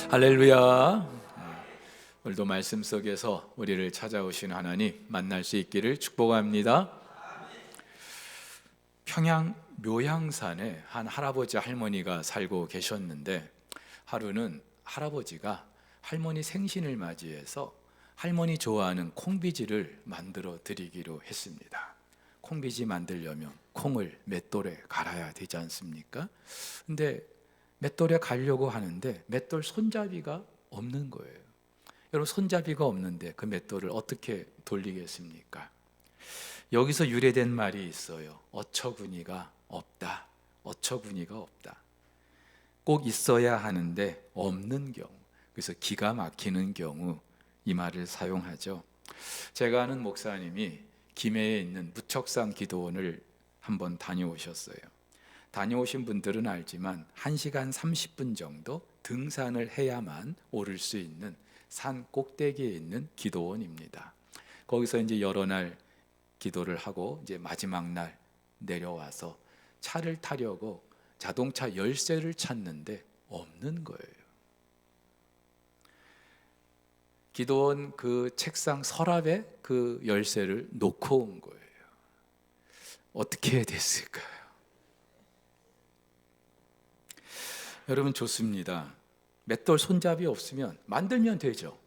할렐루야. 오늘도 말씀 속에서 우리를 찾아오신 하나님 만날 수 있기를 축복합니다. 평양 묘향산에 한 할아버지 할머니가 살고 계셨는데, 하루는 할아버지가 할머니 생신을 맞이해서 할머니 좋아하는 콩비지를 만들어 드리기로 했습니다. 콩비지 만들려면 콩을 맷돌에 갈아야 되지 않습니까? 근데 맷돌에 갈려고 하는데 맷돌 손잡이가 없는 거예요. 여러분, 손잡이가 없는데 그 맷돌을 어떻게 돌리겠습니까? 여기서 유래된 말이 있어요. 어처구니가 없다. 어처구니가 없다. 꼭 있어야 하는데 없는 경우, 그래서 기가 막히는 경우, 이 말을 사용하죠. 제가 아는 목사님이 김해에 있는 무척산 기도원을 한번 다녀오셨어요. 다녀오신 분들은 알지만 1시간 30분 정도 등산을 해야만 오를 수 있는 산 꼭대기에 있는 기도원입니다. 거기서 이제 여러 날 기도를 하고 이제 마지막 날 내려와서 차를 타려고 자동차 열쇠를 찾는데 없는 거예요. 기도원 그 책상 서랍에 그 열쇠를 놓고 온 거예요. 어떻게 됐을까요? 여러분, 좋습니다. 맷돌 손잡이 없으면 만들면 되죠.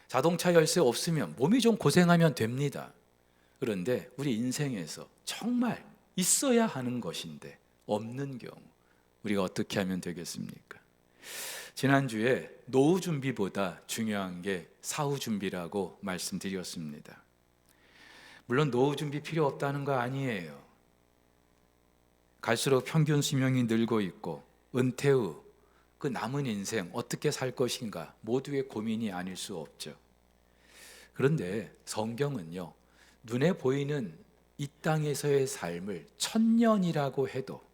자동차 열쇠 없으면 몸이 좀 고생하면 됩니다. 그런데 우리 인생에서 정말 있어야 하는 것인데 없는 경우, 우리가 어떻게 하면 되겠습니까? 지난주에 노후 준비보다 중요한 게 사후 준비라고 말씀드렸습니다. 물론 노후 준비 필요 없다는 거 아니에요. 갈수록 평균 수명이 늘고 있고 은퇴 후 그 남은 인생 어떻게 살 것인가 모두의 고민이 아닐 수 없죠. 그런데 성경은요, 눈에 보이는 이 땅에서의 삶을 1000년이라고 해도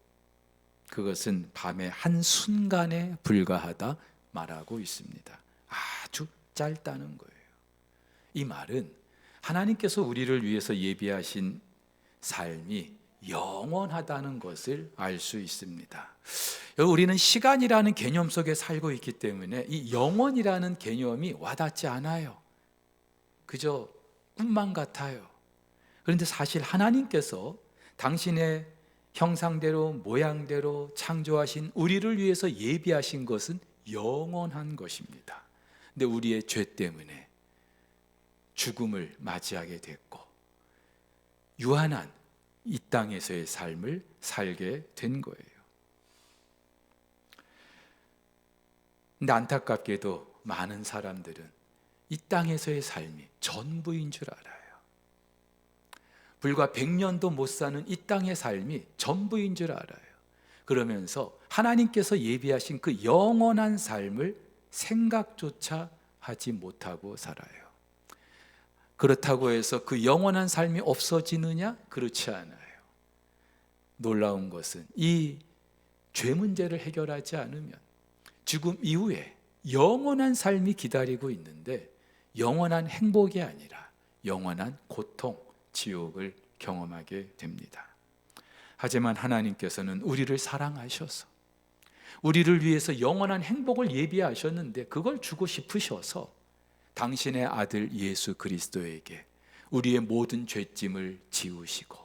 그것은 밤의 한순간에 불과하다 말하고 있습니다. 아주 짧다는 거예요. 이 말은 하나님께서 우리를 위해서 예비하신 삶이 영원하다는 것을 알 수 있습니다. 우리는 시간이라는 개념 속에 살고 있기 때문에 이 영원이라는 개념이 와닿지 않아요. 그저 꿈만 같아요. 그런데 사실 하나님께서 당신의 형상대로 모양대로 창조하신 우리를 위해서 예비하신 것은 영원한 것입니다. 근데 우리의 죄 때문에 죽음을 맞이하게 됐고 유한한 이 땅에서의 삶을 살게 된 거예요. 근데 안타깝게도 많은 사람들은 이 땅에서의 삶이 전부인 줄 알아요. 불과 100년도 못 사는 이 땅의 삶이 전부인 줄 알아요. 그러면서 하나님께서 예비하신 그 영원한 삶을 생각조차 하지 못하고 살아요. 그렇다고 해서 그 영원한 삶이 없어지느냐? 그렇지 않아요. 놀라운 것은 이 죄 문제를 해결하지 않으면 죽음 이후에 영원한 삶이 기다리고 있는데 영원한 행복이 아니라 영원한 고통, 지옥을 경험하게 됩니다. 하지만 하나님께서는 우리를 사랑하셔서 우리를 위해서 영원한 행복을 예비하셨는데 그걸 주고 싶으셔서 당신의 아들 예수 그리스도에게 우리의 모든 죄짐을 지우시고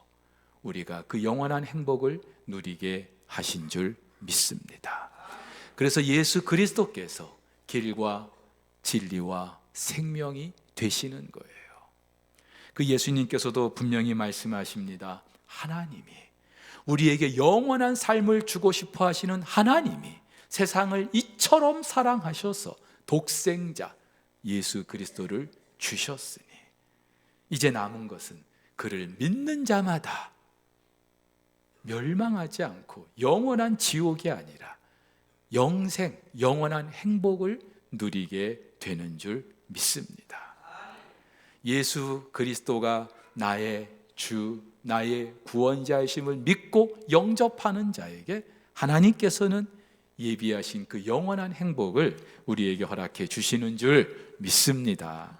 우리가 그 영원한 행복을 누리게 하신 줄 믿습니다. 그래서 예수 그리스도께서 길과 진리와 생명이 되시는 거예요. 그 예수님께서도 분명히 말씀하십니다. 하나님이 우리에게 영원한 삶을 주고 싶어 하시는 하나님이 세상을 이처럼 사랑하셔서 독생자 예수 그리스도를 주셨으니 이제 남은 것은 그를 믿는 자마다 멸망하지 않고 영원한 지옥이 아니라 영생, 영원한 행복을 누리게 되는 줄 믿습니다. 예수 그리스도가 나의 주, 나의 구원자이심을 믿고 영접하는 자에게 하나님께서는 예비하신 그 영원한 행복을 우리에게 허락해 주시는 줄 믿습니다.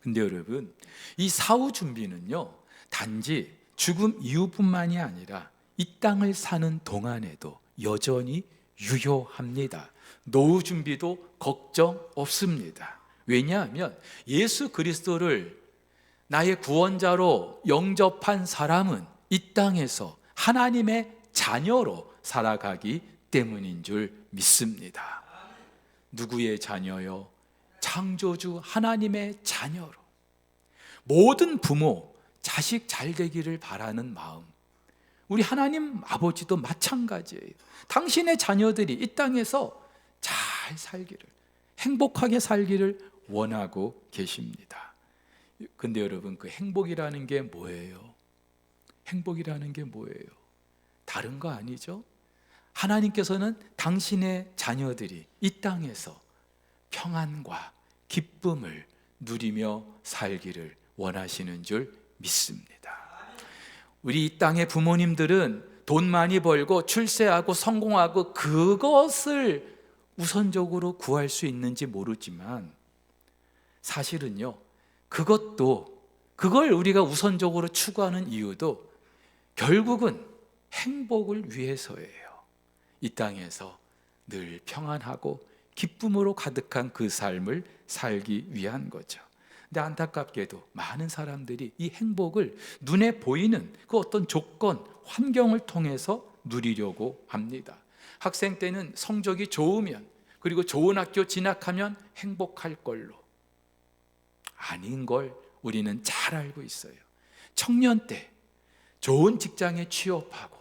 근데 여러분, 이 사후 준비는요, 단지 죽음 이후뿐만이 아니라 이 땅을 사는 동안에도 여전히 유효합니다. 노후 준비도 걱정 없습니다. 왜냐하면 예수 그리스도를 나의 구원자로 영접한 사람은 이 땅에서 하나님의 자녀로 살아가기 때문인 줄 믿습니다. 누구의 자녀요? 창조주 하나님의 자녀로. 모든 부모, 자식 잘 되기를 바라는 마음, 우리 하나님 아버지도 마찬가지예요. 당신의 자녀들이 이 땅에서 잘 살기를, 행복하게 살기를 원하고 계십니다. 근데 여러분, 그 행복이라는 게 뭐예요? 행복이라는 게 뭐예요? 다른 거 아니죠? 하나님께서는 당신의 자녀들이 이 땅에서 평안과 기쁨을 누리며 살기를 원하시는 줄 믿습니다. 우리 이 땅의 부모님들은 돈 많이 벌고 출세하고 성공하고 그것을 우선적으로 구할 수 있는지 모르지만 사실은요, 그걸 우리가 우선적으로 추구하는 이유도 결국은 행복을 위해서예요. 이 땅에서 늘 평안하고 기쁨으로 가득한 그 삶을 살기 위한 거죠. 근데 안타깝게도 많은 사람들이 이 행복을 눈에 보이는 그 어떤 조건, 환경을 통해서 누리려고 합니다. 학생 때는 성적이 좋으면, 그리고 좋은 학교 진학하면 행복할 걸로. 아닌 걸 우리는 잘 알고 있어요. 청년 때 좋은 직장에 취업하고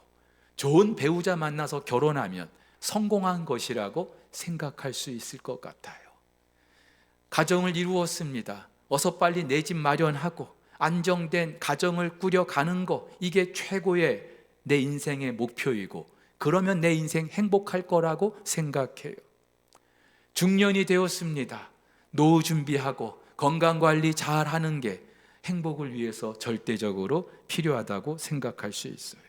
좋은 배우자 만나서 결혼하면 성공한 것이라고 생각할 수 있을 것 같아요. 가정을 이루었습니다. 어서 빨리 내 집 마련하고 안정된 가정을 꾸려가는 거, 이게 최고의 내 인생의 목표이고, 그러면 내 인생 행복할 거라고 생각해요. 중년이 되었습니다. 노후 준비하고 건강관리 잘 하는 게 행복을 위해서 절대적으로 필요하다고 생각할 수 있어요.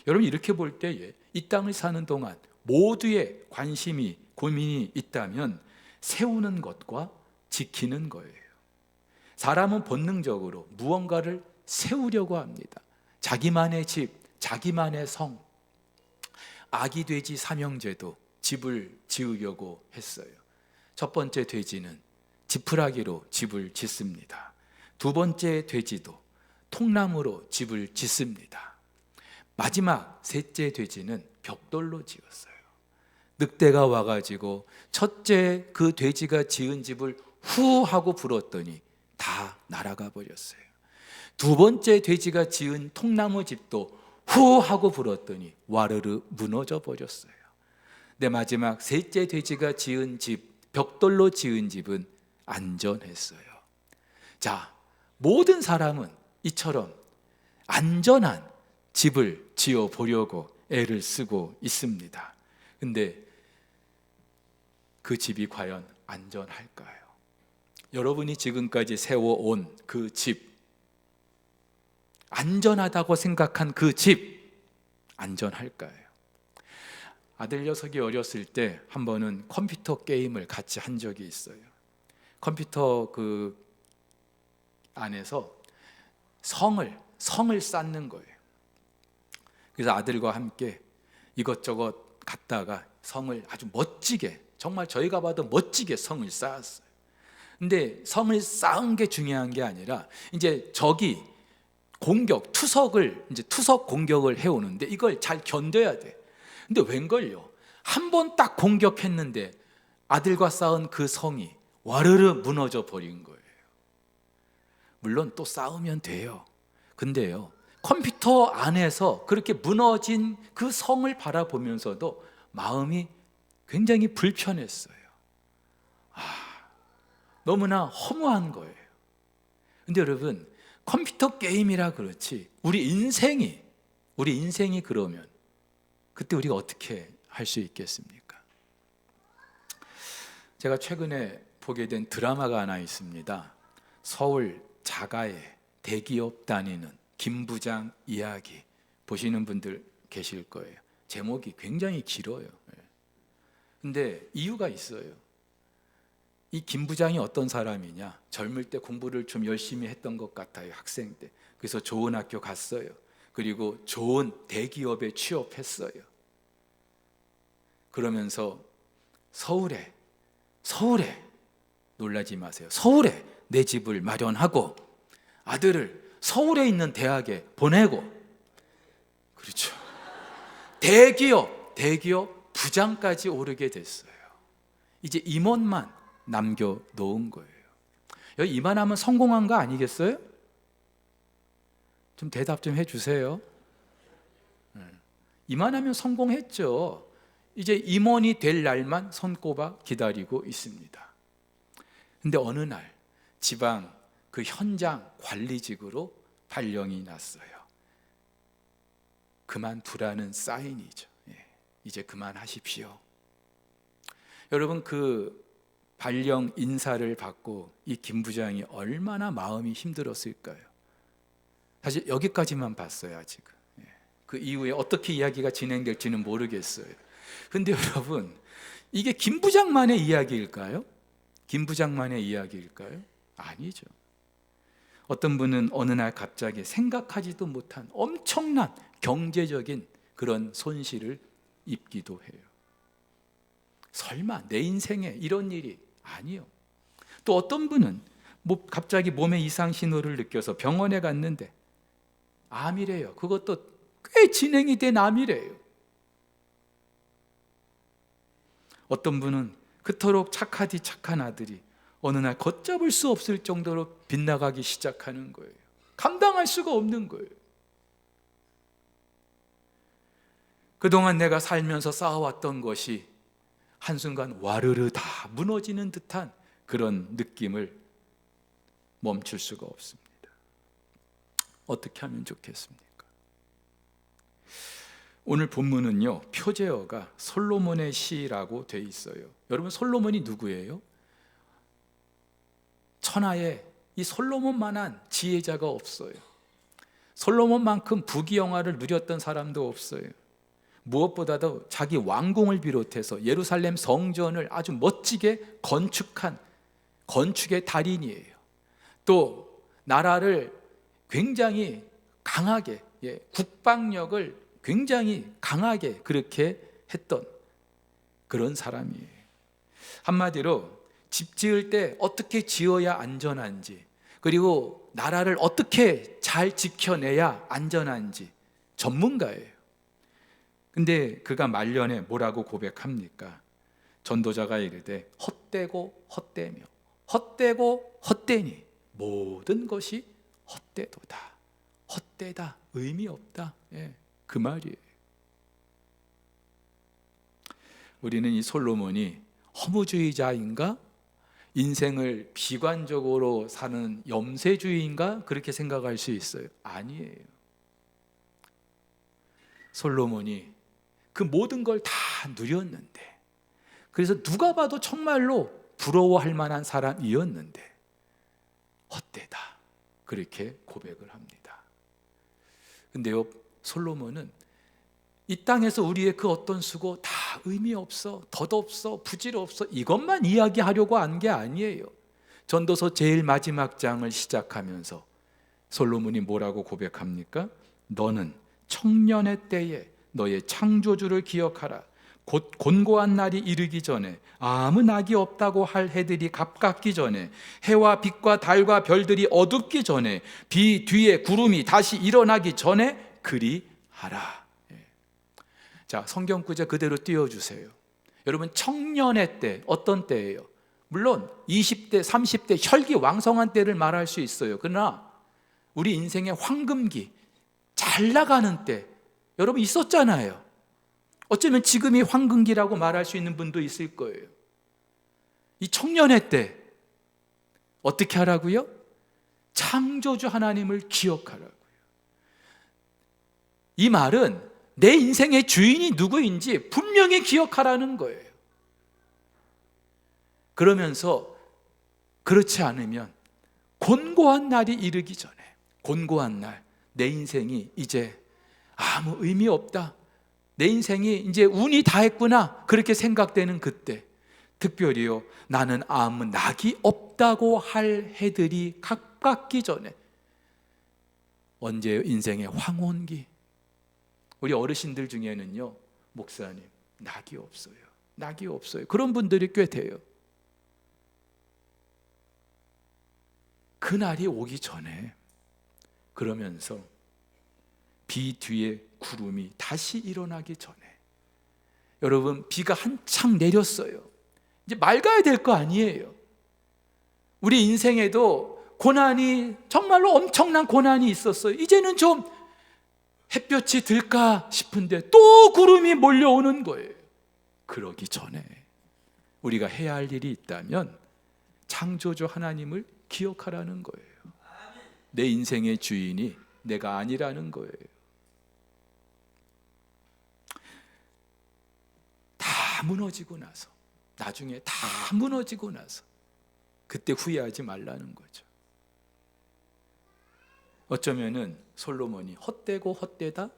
여러분, 이렇게 볼 때에 이 땅을 사는 동안 모두의 관심이, 고민이 있다면 세우는 것과 지키는 거예요. 사람은 본능적으로 무언가를 세우려고 합니다. 자기만의 집, 자기만의 성. 아기 돼지 삼형제도 집을 지으려고 했어요. 첫 번째 돼지는 지푸라기로 집을 짓습니다. 두 번째 돼지도 통나무로 집을 짓습니다. 마지막 셋째 돼지는 벽돌로 지었어요. 늑대가 와가지고 첫째 그 돼지가 지은 집을 후 하고 불었더니 다 날아가 버렸어요. 두 번째 돼지가 지은 통나무 집도 후 하고 불었더니 와르르 무너져 버렸어요. 근데 마지막 셋째 돼지가 지은 집, 벽돌로 지은 집은 안전했어요. 자, 모든 사람은 이처럼 안전한 집을 지어 보려고 애를 쓰고 있습니다. 근데 그 집이 과연 안전할까요? 여러분이 지금까지 세워온 그 집, 안전하다고 생각한 그 집, 안전할까요? 아들 녀석이 어렸을 때 한 번은 컴퓨터 게임을 같이 한 적이 있어요. 컴퓨터 그 안에서 성을 쌓는 거예요. 그래서 아들과 함께 이것저것 갖다가 성을 아주 멋지게, 정말 저희가 봐도 멋지게 성을 쌓았어요. 근데 성을 쌓은 게 중요한 게 아니라 이제 적이 투석 공격을 해오는데 이걸 잘 견뎌야 돼. 근데 웬걸요? 한 번 딱 공격했는데 아들과 쌓은 그 성이 와르르 무너져 버린 거예요. 물론 또 싸우면 돼요. 근데요, 컴퓨터 안에서 그렇게 무너진 그 성을 바라보면서도 마음이 굉장히 불편했어요. 너무나 허무한 거예요. 근데 여러분, 컴퓨터 게임이라 그렇지 우리 인생이 그러면 그때 우리가 어떻게 할 수 있겠습니까? 제가 최근에 보게 된 드라마가 하나 있습니다. 서울 자가에 대기업 다니는 김 부장 이야기. 보시는 분들 계실 거예요. 제목이 굉장히 길어요. 근데 이유가 있어요. 이 김 부장이 어떤 사람이냐? 젊을 때 공부를 좀 열심히 했던 것 같아요. 학생 때. 그래서 좋은 학교 갔어요. 그리고 좋은 대기업에 취업했어요. 그러면서 서울에 놀라지 마세요. 서울에 내 집을 마련하고 아들을 서울에 있는 대학에 보내고, 그렇죠, 대기업 부장까지 오르게 됐어요. 이제 임원만 남겨놓은 거예요. 여기 이만하면 성공한 거 아니겠어요? 좀 대답 좀 해주세요. 이만하면 성공했죠. 이제 임원이 될 날만 손꼽아 기다리고 있습니다. 근데 어느 날 지방 그 현장 관리직으로 발령이 났어요. 그만두라는 사인이죠. 이제 그만하십시오. 여러분, 그 발령 인사를 받고 이 김 부장이 얼마나 마음이 힘들었을까요? 사실 여기까지만 봤어요. 아직은. 그 이후에 어떻게 이야기가 진행될지는 모르겠어요. 근데 여러분, 이게 김 부장만의 이야기일까요? 김 부장만의 이야기일까요? 아니죠. 어떤 분은 어느 날 갑자기 생각하지도 못한 엄청난 경제적인 그런 손실을 입기도 해요. 설마 내 인생에 이런 일이? 아니요. 또 어떤 분은 갑자기 몸에 이상 신호를 느껴서 병원에 갔는데 암이래요. 그것도 꽤 진행이 된 암이래요. 어떤 분은 그토록 착하디 착한 아들이 어느 날 걷잡을 수 없을 정도로 빗나가기 시작하는 거예요. 감당할 수가 없는 거예요. 그동안 내가 살면서 쌓아왔던 것이 한순간 와르르 다 무너지는 듯한 그런 느낌을 멈출 수가 없습니다. 어떻게 하면 좋겠습니까? 오늘 본문은요, 표제어가 솔로몬의 시라고 돼 있어요. 여러분, 솔로몬이 누구예요? 천하에 이 솔로몬만한 지혜자가 없어요. 솔로몬만큼 부귀영화를 누렸던 사람도 없어요. 무엇보다도 자기 왕궁을 비롯해서 예루살렘 성전을 아주 멋지게 건축한 건축의 달인이에요. 또 나라를 굉장히 강하게, 국방력을 굉장히 강하게 그렇게 했던 그런 사람이에요. 한마디로 집 지을 때 어떻게 지어야 안전한지, 그리고 나라를 어떻게 잘 지켜내야 안전한지 전문가예요. 근데 그가 말년에 뭐라고 고백합니까? 전도자가 이르되 헛되고 헛되며 헛되고 헛되니 모든 것이 헛되도다. 헛되다, 의미 없다. 그 말이에요. 우리는 이 솔로몬이 허무주의자인가? 인생을 비관적으로 사는 염세주의인가? 그렇게 생각할 수 있어요. 아니에요. 솔로몬이 그 모든 걸 다 누렸는데, 그래서 누가 봐도 정말로 부러워할 만한 사람이었는데 헛되다, 그렇게 고백을 합니다. 근데요, 솔로몬은 이 땅에서 우리의 그 어떤 수고 다 의미 없어, 덧없어, 부질 없어, 이것만 이야기하려고 한 게 아니에요. 전도서 제일 마지막 장을 시작하면서 솔로몬이 뭐라고 고백합니까? 너는 청년의 때에 너의 창조주를 기억하라. 곧 곤고한 날이 이르기 전에, 아무 낙이 없다고 할 해들이 갑갑기 전에, 해와 빛과 달과 별들이 어둡기 전에, 비 뒤에 구름이 다시 일어나기 전에 그리하라. 자, 성경 구절 그대로 띄워주세요. 여러분, 청년의 때, 어떤 때예요? 물론 20대, 30대 혈기왕성한 때를 말할 수 있어요. 그러나 우리 인생의 황금기, 잘 나가는 때 여러분 있었잖아요. 어쩌면 지금이 황금기라고 말할 수 있는 분도 있을 거예요. 이 청년의 때 어떻게 하라고요? 창조주 하나님을 기억하라고요. 이 말은 내 인생의 주인이 누구인지 분명히 기억하라는 거예요. 그러면서 그렇지 않으면 곤고한 날이 이르기 전에, 곤고한 날, 내 인생이 이제 아무 의미 없다, 내 인생이 이제 운이 다 했구나, 그렇게 생각되는 그때, 특별히요, 나는 아무 낙이 없다고 할 해들이 가깝기 전에, 언제요? 인생의 황혼기. 우리 어르신들 중에는요, 목사님, 낙이 없어요. 낙이 없어요. 그런 분들이 꽤 돼요. 그날이 오기 전에, 그러면서 비 뒤에 구름이 다시 일어나기 전에, 여러분, 비가 한창 내렸어요. 이제 맑아야 될 거 아니에요. 우리 인생에도 고난이, 정말로 엄청난 고난이 있었어요. 이제는 좀 햇볕이 들까 싶은데 또 구름이 몰려오는 거예요. 그러기 전에 우리가 해야 할 일이 있다면 창조주 하나님을 기억하라는 거예요. 내 인생의 주인이 내가 아니라는 거예요. 다 무너지고 나서, 나중에 다 무너지고 나서 그때 후회하지 말라는 거죠. 어쩌면은 솔로몬이 헛되고 헛되다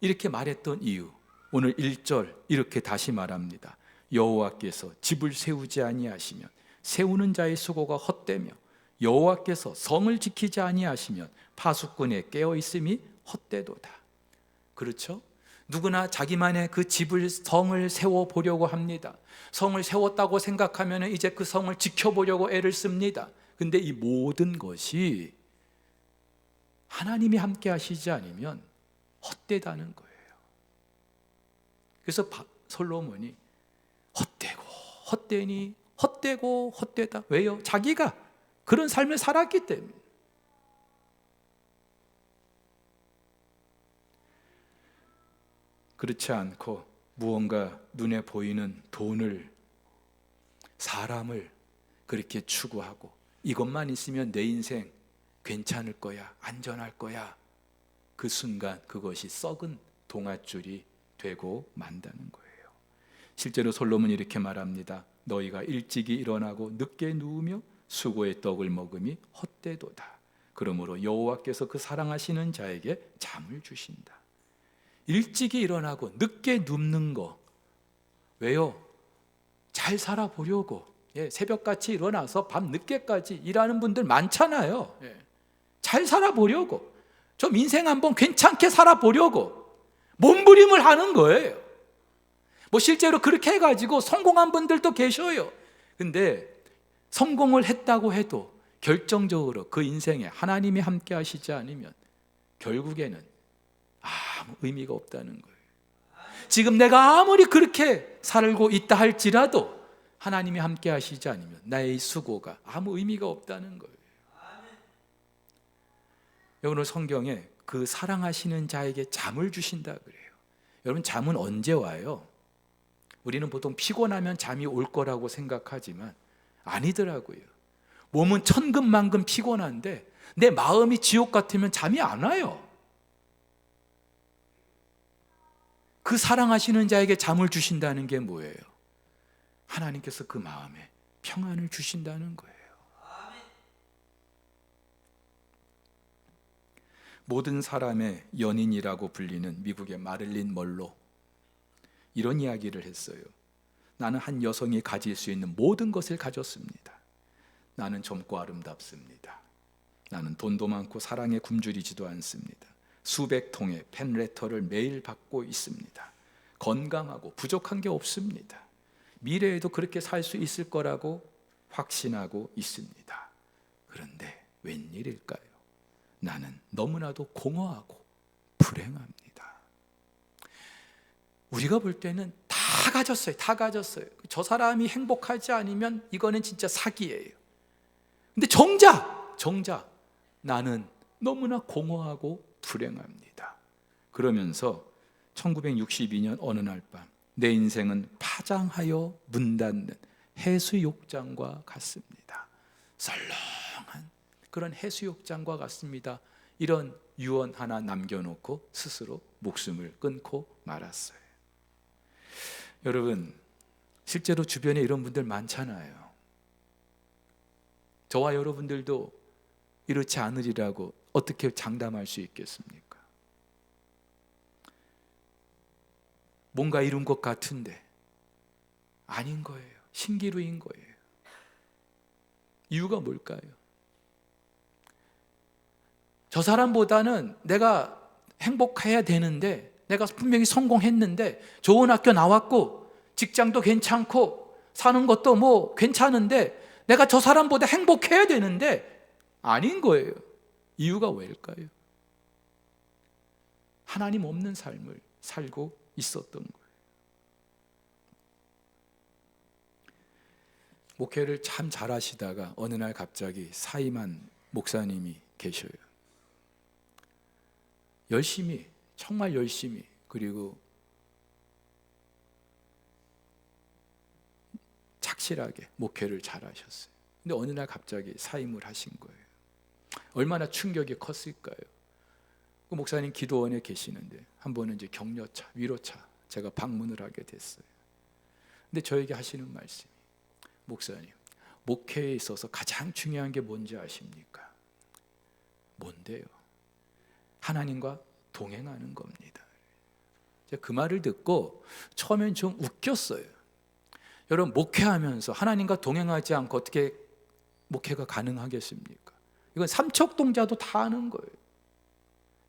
이렇게 말했던 이유, 오늘 1절 이렇게 다시 말합니다. 여호와께서 집을 세우지 아니하시면 세우는 자의 수고가 헛되며 여호와께서 성을 지키지 아니하시면 파수꾼의 깨어 있음이 헛되도다. 그렇죠? 누구나 자기만의 그 집을, 성을 세워 보려고 합니다. 성을 세웠다고 생각하면 이제 그 성을 지켜보려고 애를 씁니다. 근데 이 모든 것이 하나님이 함께 하시지 않으면 헛되다는 거예요. 그래서 솔로몬이 헛되고 헛되니 헛되고 헛되다. 왜요? 자기가 그런 삶을 살았기 때문에. 그렇지 않고 무언가 눈에 보이는 돈을, 사람을 그렇게 추구하고 이것만 있으면 내 인생 괜찮을 거야, 안전할 거야. 그 순간 그것이 썩은 동아줄이 되고 만다는 거예요. 실제로 솔로몬이 이렇게 말합니다. 너희가 일찍이 일어나고 늦게 누우며 수고의 떡을 먹음이 헛되도다. 그러므로 여호와께서 그 사랑하시는 자에게 잠을 주신다. 일찍이 일어나고 늦게 눕는 거, 왜요? 잘 살아보려고. 새벽같이 일어나서 밤 늦게까지 일하는 분들 많잖아요. 잘 살아보려고, 좀 인생 한번 괜찮게 살아보려고 몸부림을 하는 거예요. 뭐 실제로 그렇게 해가지고 성공한 분들도 계셔요. 근데 성공을 했다고 해도 결정적으로 그 인생에 하나님이 함께 하시지 않으면 결국에는 아무 의미가 없다는 거예요. 지금 내가 아무리 그렇게 살고 있다 할지라도 하나님이 함께 하시지 않으면 나의 수고가 아무 의미가 없다는 거예요. 오늘 성경에 그 사랑하시는 자에게 잠을 주신다 그래요. 여러분, 잠은 언제 와요? 우리는 보통 피곤하면 잠이 올 거라고 생각하지만 아니더라고요. 몸은 천근만근 피곤한데 내 마음이 지옥 같으면 잠이 안 와요. 그 사랑하시는 자에게 잠을 주신다는 게 뭐예요? 하나님께서 그 마음에 평안을 주신다는 거예요. 모든 사람의 연인이라고 불리는 미국의 마릴린 먼로, 이런 이야기를 했어요. 나는 한 여성이 가질 수 있는 모든 것을 가졌습니다. 나는 젊고 아름답습니다. 나는 돈도 많고 사랑에 굶주리지도 않습니다. 수백 통의 팬레터를 매일 받고 있습니다. 건강하고 부족한 게 없습니다. 미래에도 그렇게 살 수 있을 거라고 확신하고 있습니다. 그런데 웬일일까요? 나는 너무나도 공허하고 불행합니다. 우리가 볼 때는 다 가졌어요. 다 가졌어요. 저 사람이 행복하지 않으면 이거는 진짜 사기예요. 근데 정작 나는 너무나 공허하고 불행합니다. 그러면서 1962년 어느 날 밤, 내 인생은 파장하여 문 닫는 해수욕장과 같습니다. 썰렁한 그런 해수욕장과 같습니다. 이런 유언 하나 남겨놓고 스스로 목숨을 끊고 말았어요. 여러분, 실제로 주변에 이런 분들 많잖아요. 저와 여러분들도 이렇지 않으리라고 어떻게 장담할 수 있겠습니까? 뭔가 이룬 것 같은데 아닌 거예요. 신기루인 거예요. 이유가 뭘까요? 저 사람보다는 내가 행복해야 되는데, 내가 분명히 성공했는데, 좋은 학교 나왔고 직장도 괜찮고 사는 것도 뭐 괜찮은데 내가 저 사람보다 행복해야 되는데 아닌 거예요. 이유가 왜일까요? 하나님 없는 삶을 살고 있었던 거예요. 목회를 참 잘하시다가 어느 날 갑자기 사임한 목사님이 계셔요. 열심히, 정말 열심히, 그리고 착실하게 목회를 잘하셨어요. 근데 어느 날 갑자기 사임을 하신 거예요. 얼마나 충격이 컸을까요? 그 목사님 기도원에 계시는데 한 번은 이제 격려차, 위로차 제가 방문을 하게 됐어요. 근데 저에게 하시는 말씀이, 목사님, 목회에 있어서 가장 중요한 게 뭔지 아십니까? 뭔데요? 하나님과 동행하는 겁니다. 제가 그 말을 듣고 처음엔 좀 웃겼어요. 여러분, 목회하면서 하나님과 동행하지 않고 어떻게 목회가 가능하겠습니까? 이건 삼척동자도 다 아는 거예요.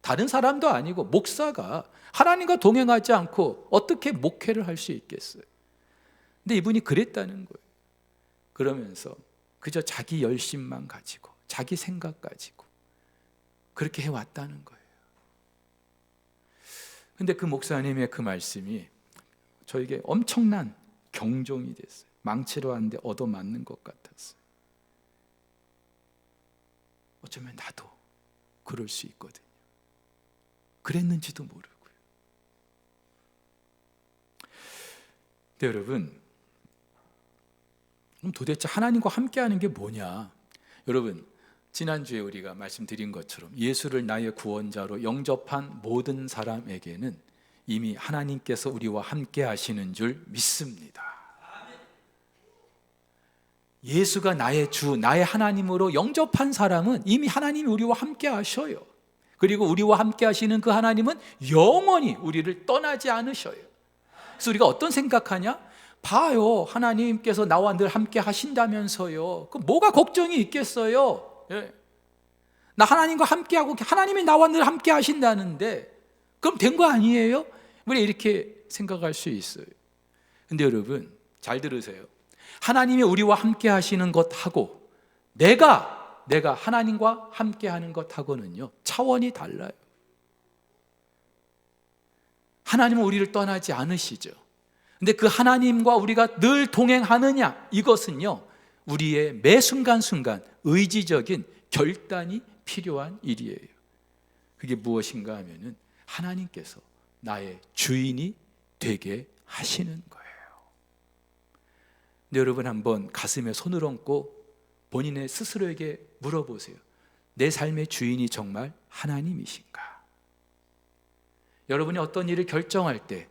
다른 사람도 아니고 목사가 하나님과 동행하지 않고 어떻게 목회를 할 수 있겠어요? 근데 이분이 그랬다는 거예요. 그러면서 그저 자기 열심만 가지고 자기 생각 가지고 그렇게 해왔다는 거예요. 근데 그 목사님의 그 말씀이 저에게 엄청난 경종이 됐어요. 망치로 하는데 얻어맞는 것 같았어요. 어쩌면 나도 그럴 수 있거든요. 그랬는지도 모르고요. 근데 여러분, 그럼 도대체 하나님과 함께하는 게 뭐냐? 여러분, 지난주에 우리가 말씀드린 것처럼 예수를 나의 구원자로 영접한 모든 사람에게는 이미 하나님께서 우리와 함께 하시는 줄 믿습니다. 예수가 나의 주, 나의 하나님으로 영접한 사람은 이미 하나님이 우리와 함께 하셔요. 그리고 우리와 함께 하시는 그 하나님은 영원히 우리를 떠나지 않으셔요. 그래서 우리가 어떤 생각하냐? 봐요, 하나님께서 나와 늘 함께 하신다면서요. 그럼 뭐가 걱정이 있겠어요? 예. 나 하나님과 함께하고 하나님이 나와 늘 함께 하신다는데 그럼 된 거 아니에요? 우리 이렇게 생각할 수 있어요. 근데 여러분, 잘 들으세요. 하나님이 우리와 함께 하시는 것하고 내가 하나님과 함께 하는 것하고는요, 차원이 달라요. 하나님은 우리를 떠나지 않으시죠. 근데 그 하나님과 우리가 늘 동행하느냐, 이것은요, 우리의 매 순간순간 의지적인 결단이 필요한 일이에요. 그게 무엇인가 하면은 하나님께서 나의 주인이 되게 하시는 거예요. 근데 여러분, 한번 가슴에 손을 얹고 본인의 스스로에게 물어보세요. 내 삶의 주인이 정말 하나님이신가? 여러분이 어떤 일을 결정할 때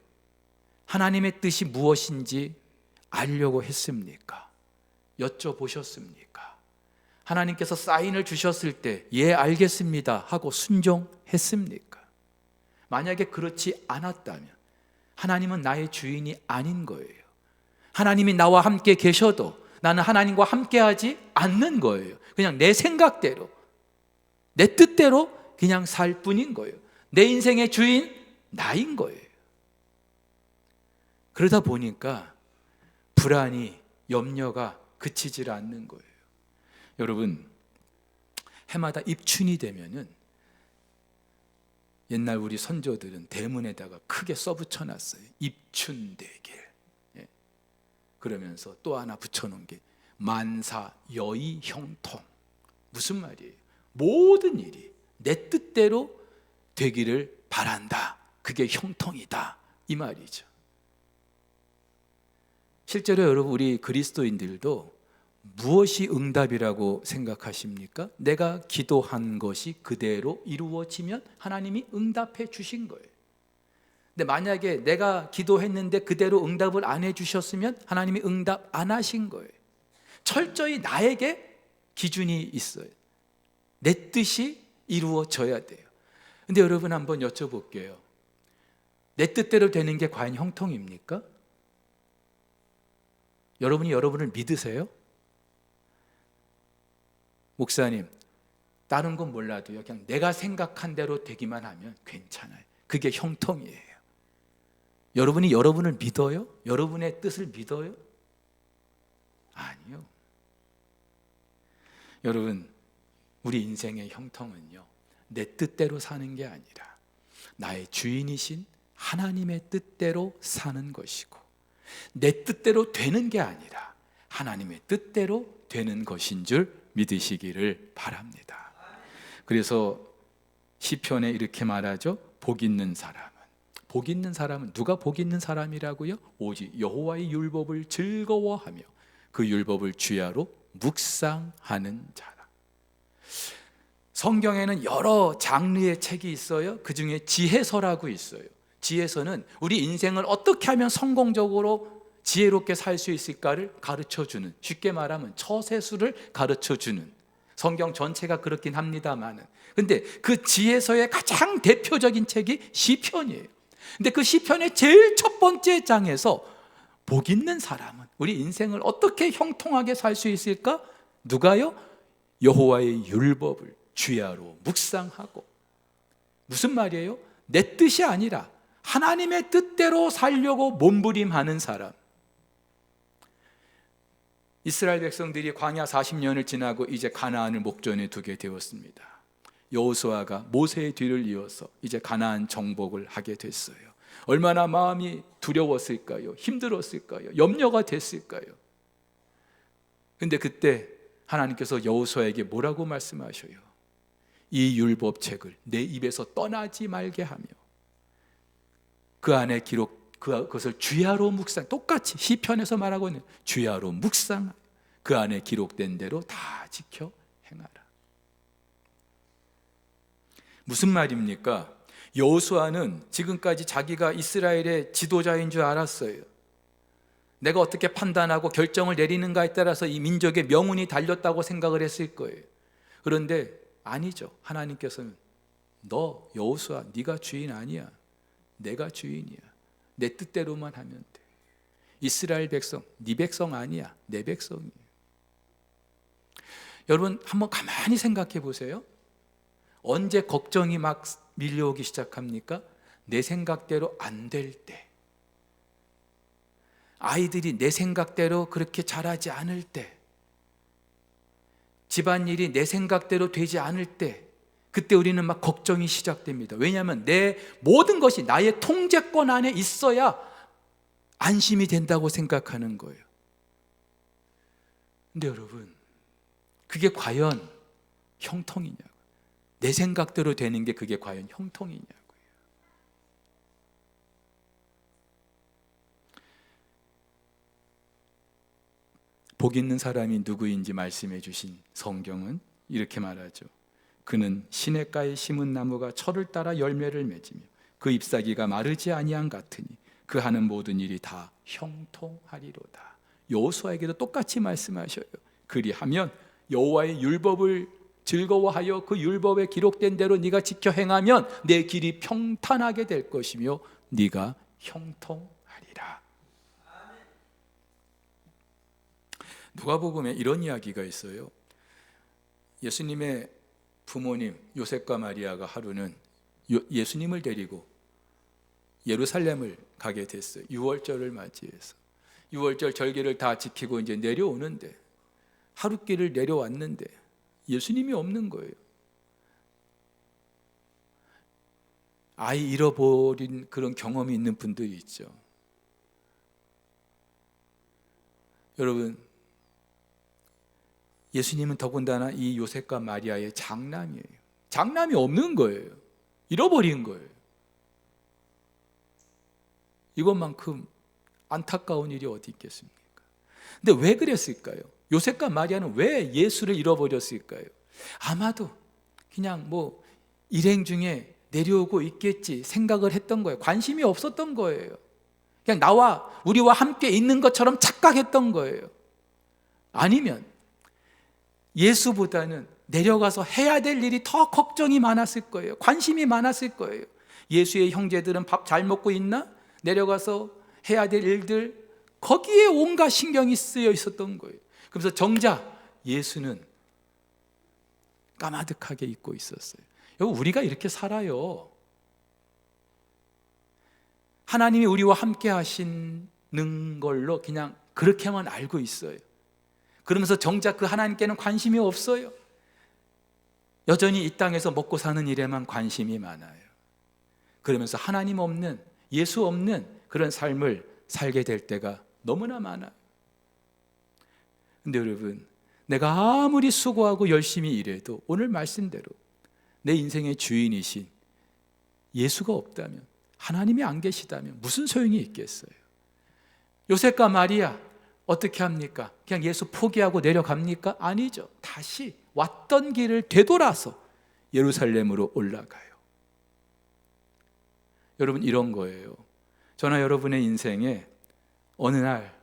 하나님의 뜻이 무엇인지 알려고 했습니까? 여쭤보셨습니까? 하나님께서 사인을 주셨을 때 예, 알겠습니다 하고 순종했습니까? 만약에 그렇지 않았다면 하나님은 나의 주인이 아닌 거예요. 하나님이 나와 함께 계셔도 나는 하나님과 함께하지 않는 거예요. 그냥 내 생각대로, 내 뜻대로 그냥 살 뿐인 거예요. 내 인생의 주인 나인 거예요. 그러다 보니까 불안이, 염려가 그치질 않는 거예요. 여러분, 해마다 입춘이 되면은 옛날 우리 선조들은 대문에다가 크게 써붙여놨어요. 입춘대길. 예. 그러면서 또 하나 붙여놓은 게 만사여의 형통. 무슨 말이에요? 모든 일이 내 뜻대로 되기를 바란다. 그게 형통이다, 이 말이죠. 실제로 여러분, 우리 그리스도인들도 무엇이 응답이라고 생각하십니까? 내가 기도한 것이 그대로 이루어지면 하나님이 응답해 주신 거예요. 근데 만약에 내가 기도했는데 그대로 응답을 안 해주셨으면 하나님이 응답 안 하신 거예요. 철저히 나에게 기준이 있어요. 내 뜻이 이루어져야 돼요. 근데 여러분, 한번 여쭤볼게요. 내 뜻대로 되는 게 과연 형통입니까? 여러분이 여러분을 믿으세요? 목사님, 다른 건 몰라도요, 그냥 내가 생각한 대로 되기만 하면 괜찮아요. 그게 형통이에요. 여러분이 여러분을 믿어요? 여러분의 뜻을 믿어요? 아니요. 여러분, 우리 인생의 형통은요, 내 뜻대로 사는 게 아니라 나의 주인이신 하나님의 뜻대로 사는 것이고, 내 뜻대로 되는 게 아니라 하나님의 뜻대로 되는 것인 줄 믿으시기를 바랍니다. 그래서 시편에 이렇게 말하죠. 복 있는 사람은 누가 복 있는 사람이라고요? 오직 여호와의 율법을 즐거워하며 그 율법을 주야로 묵상하는 자라. 성경에는 여러 장르의 책이 있어요. 그 중에 지혜서라고 있어요. 지혜서는 우리 인생을 어떻게 하면 성공적으로 지혜롭게 살 수 있을까를 가르쳐주는, 쉽게 말하면 처세술을 가르쳐주는, 성경 전체가 그렇긴 합니다만은, 근데 그 지혜서의 가장 대표적인 책이 시편이에요. 근데 그 시편의 제일 첫 번째 장에서 복 있는 사람은 우리 인생을 어떻게 형통하게 살 수 있을까? 누가요? 여호와의 율법을 주야로 묵상하고. 무슨 말이에요? 내 뜻이 아니라 하나님의 뜻대로 살려고 몸부림하는 사람. 이스라엘 백성들이 광야 40년을 지나고 이제 가나안을 목전에 두게 되었습니다. 여호수아가 모세의 뒤를 이어서 이제 가나안 정복을 하게 됐어요. 얼마나 마음이 두려웠을까요? 힘들었을까요? 염려가 됐을까요? 근데 그때 하나님께서 여호수아에게 뭐라고 말씀하셔요? 이 율법책을 내 입에서 떠나지 말게 하며 그 안에 그것을 주야로 묵상, 똑같이 시편에서 말하고 있는 주야로 묵상, 그 안에 기록된 대로 다 지켜 행하라. 무슨 말입니까? 여호수아는 지금까지 자기가 이스라엘의 지도자인 줄 알았어요. 내가 어떻게 판단하고 결정을 내리는가에 따라서 이 민족의 명운이 달렸다고 생각을 했을 거예요. 그런데 아니죠. 하나님께서는 너 여호수아, 네가 주인 아니야. 내가 주인이야. 내 뜻대로만 하면 돼. 이스라엘 백성, 네 백성 아니야. 내 백성이야. 여러분 한번 가만히 생각해 보세요. 언제 걱정이 막 밀려오기 시작합니까? 내 생각대로 안 될 때, 아이들이 내 생각대로 그렇게 자라지 않을 때, 집안일이 내 생각대로 되지 않을 때, 그때 우리는 막 걱정이 시작됩니다. 왜냐하면 내 모든 것이 나의 통제권 안에 있어야 안심이 된다고 생각하는 거예요. 근데 여러분, 그게 과연 형통이냐고. 내 생각대로 되는 게 그게 과연 형통이냐고요. 복 있는 사람이 누구인지 말씀해 주신 성경은 이렇게 말하죠. 그는 시냇가에 심은 나무가 철을 따라 열매를 맺으며 그 잎사귀가 마르지 아니한 같으니 그 하는 모든 일이 다 형통하리로다. 여호수아에게도 똑같이 말씀하셔요. 그리하면 여호와의 율법을 즐거워하여 그 율법에 기록된 대로 네가 지켜 행하면 내 길이 평탄하게 될 것이며 네가 형통하리라. 누가복음에 이런 이야기가 있어요. 예수님의 부모님 요셉과 마리아가 하루는 예수님을 데리고 예루살렘을 가게 됐어요. 유월절을 맞이해서 유월절 절기를 다 지키고 이제 내려오는데, 하룻길을 내려왔는데 예수님이 없는 거예요. 아이 잃어버린 그런 경험이 있는 분들이 있죠. 여러분, 예수님은 더군다나 이 요셉과 마리아의 장남이에요. 장남이 없는 거예요. 잃어버린 거예요. 이것만큼 안타까운 일이 어디 있겠습니까? 근데 왜 그랬을까요? 요셉과 마리아는 왜 예수를 잃어버렸을까요? 아마도 그냥 뭐 일행 중에 내려오고 있겠지 생각을 했던 거예요. 관심이 없었던 거예요. 그냥 우리와 함께 있는 것처럼 착각했던 거예요. 아니면 예수보다는 내려가서 해야 될 일이 더 걱정이 많았을 거예요. 관심이 많았을 거예요. 예수의 형제들은 밥 잘 먹고 있나? 내려가서 해야 될 일들, 거기에 온갖 신경이 쓰여 있었던 거예요. 그래서 정작 예수는 까마득하게 잊고 있었어요. 여러분, 우리가 이렇게 살아요. 하나님이 우리와 함께 하시는 걸로 그냥 그렇게만 알고 있어요. 그러면서 정작 그 하나님께는 관심이 없어요. 여전히 이 땅에서 먹고 사는 일에만 관심이 많아요. 그러면서 하나님 없는, 예수 없는 그런 삶을 살게 될 때가 너무나 많아요. 근데 여러분, 내가 아무리 수고하고 열심히 일해도 오늘 말씀대로 내 인생의 주인이신 예수가 없다면, 하나님이 안 계시다면 무슨 소용이 있겠어요? 요셉과 마리아 어떻게 합니까? 그냥 예수 포기하고 내려갑니까? 아니죠. 다시 왔던 길을 되돌아서 예루살렘으로 올라가요. 여러분, 이런 거예요. 저나 여러분의 인생에 어느 날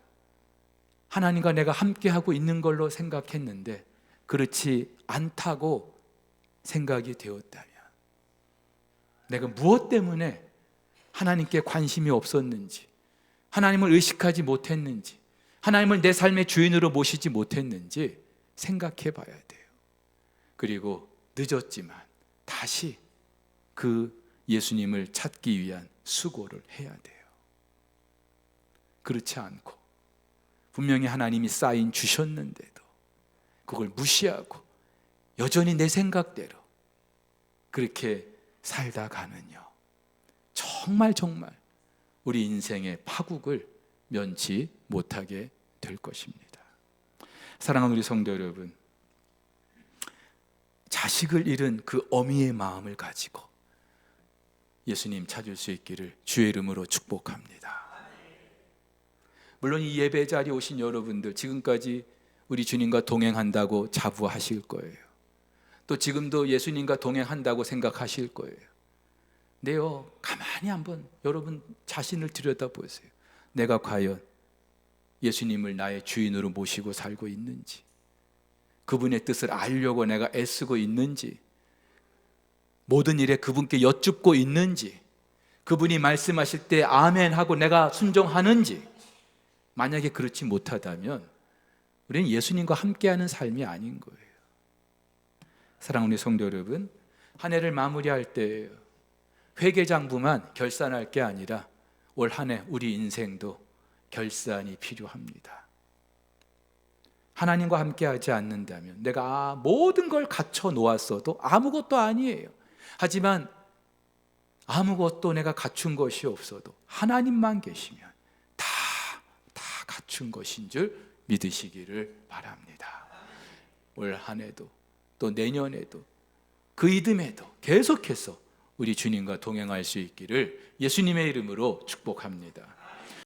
하나님과 내가 함께하고 있는 걸로 생각했는데 그렇지 않다고 생각이 되었다면, 내가 무엇 때문에 하나님께 관심이 없었는지, 하나님을 의식하지 못했는지, 하나님을 내 삶의 주인으로 모시지 못했는지 생각해 봐야 돼요. 그리고 늦었지만 다시 그 예수님을 찾기 위한 수고를 해야 돼요. 그렇지 않고 분명히 하나님이 사인 주셨는데도 그걸 무시하고 여전히 내 생각대로 그렇게 살다 가면요, 정말 우리 인생의 파국을 면치 못하게 될 것입니다. 사랑하는 우리 성도 여러분, 자식을 잃은 그 어미의 마음을 가지고 예수님 찾을 수 있기를 주의 이름으로 축복합니다. 물론 이 예배 자리에 오신 여러분들, 지금까지 우리 주님과 동행한다고 자부하실 거예요. 또 지금도 예수님과 동행한다고 생각하실 거예요. 근데요, 가만히 한번 여러분 자신을 들여다보세요. 내가 과연 예수님을 나의 주인으로 모시고 살고 있는지, 그분의 뜻을 알려고 내가 애쓰고 있는지, 모든 일에 그분께 여쭙고 있는지, 그분이 말씀하실 때 아멘 하고 내가 순종하는지, 만약에 그렇지 못하다면 우리는 예수님과 함께하는 삶이 아닌 거예요. 사랑하는 성도 여러분, 한 해를 마무리할 때 회계장부만 결산할 게 아니라 올 한 해 우리 인생도 결산이 필요합니다. 하나님과 함께하지 않는다면 내가 모든 걸 갖춰 놓았어도 아무것도 아니에요. 하지만 아무것도 내가 갖춘 것이 없어도 하나님만 계시면 다 갖춘 것인 줄 믿으시기를 바랍니다. 올 한 해도 또 내년에도 그 이듬해도 계속해서 우리 주님과 동행할 수 있기를 예수님의 이름으로 축복합니다.